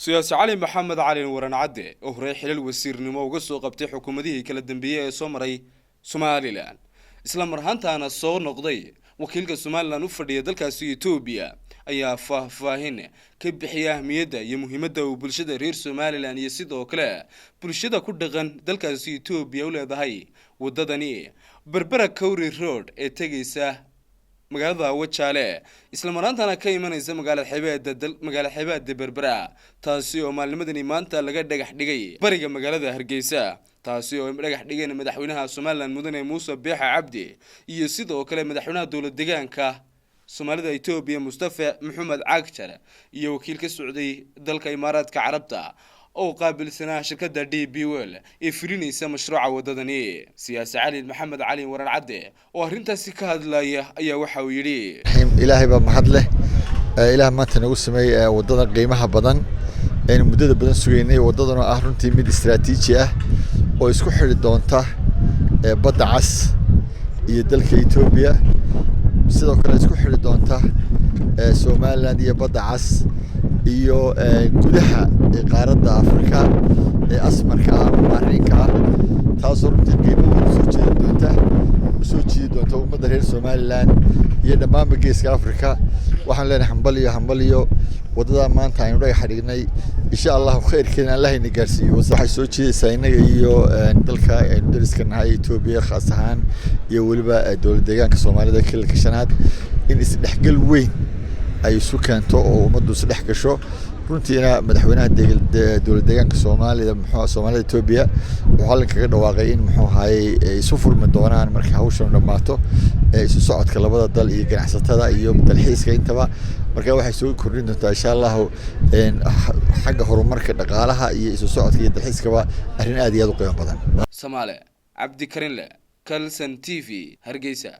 siyaasi cali maxamed cali waran cadde oo horey xilal wasiirnimo uga soo qabtay xukuumadihii kala dambeeyay ee soo maray Somaliland isla marhaantaana soo noqday wakiilka Somaliland u fadhiya dalkaasi Ethiopia ayaa faahfaahin ka bixiyay ahmiyadda iyo muhiimadda uu bulshada reer Somaliland iyo sidoo kale bulshada ku dhaqan dalkaasi Ethiopia u leedahay wadadani Berbera Kauri Road ee tagaysa magaalada Wajaale isla marantana ka imanaysa magaalada xeebada Berbera taasi oo maalmadani maanta laga dhagax dhigay bariga magaalada Hargeysa taasi oo dhagax dhigay madaxweynaha Somaliland mudane Muuse Biixi Cabdi iyo sidoo kale madaxweynaha dawlad deegaanka Soomaalida Ethiopia Mustafa Maxamed Cagjar iyo wakiilka Sacuudi dalka Imaaraadka Carabta oo qaabilsanaa shirkadda DP World ee fulinaysa mashruuca wadadani siyaasi cali maxamed cali waran cadde oo arintaasi ka hadlaya ayaa waxa uu yiri ilaahay ba mahad leh ilaahay maanta nagu sameeyay wadada qiimaha badan ee muddada badan sugeynay wadadana ah runtii mid istiraatiiji ah oo isku xiri doonta badda cas iyo dalka Ethiopia sidoo kale isku xiri doonta Somaliland iyo badda cas iyo gudaha qaaradda Afrika ee asmarka marinka taas oo qiimaha soo jeedi doonta ummadda reer Somaliland iyo dhammaan geeska Afrika waxaan leenahay hambaliyo wadada maanta aynu dhagax dhignay insha Allah khayrkeena Allah ina gaarsiiyo waxay soo jeedaysaa inaga iyo dalka aynu dariskanahay Ethiopia khaas ahaan iyo waliba dawlad deegaanka Soomaalida kilka shanaad in isdhexgal weyn ay isu keento oo ummaddu isdhex gasho runtiina madaxweynaha dawlad deegaanka Soomaalida Ethiopia waxa la kaga dhawaaqay in muxuu ahaayay isu furmi doonaan marka hawshan dhamaato isu socodka labada dal iyo ganacsatada iyo dalxiiska intaba marka waxay soo kordhin doontaa insha Allah xagga horumarka dhaqaalaha iyo isu socodka iyo dalxiiskaba arrin aad iyo aad u qiimo badan Soomaali Cabdi Karin le Kalsan TV Hargeysa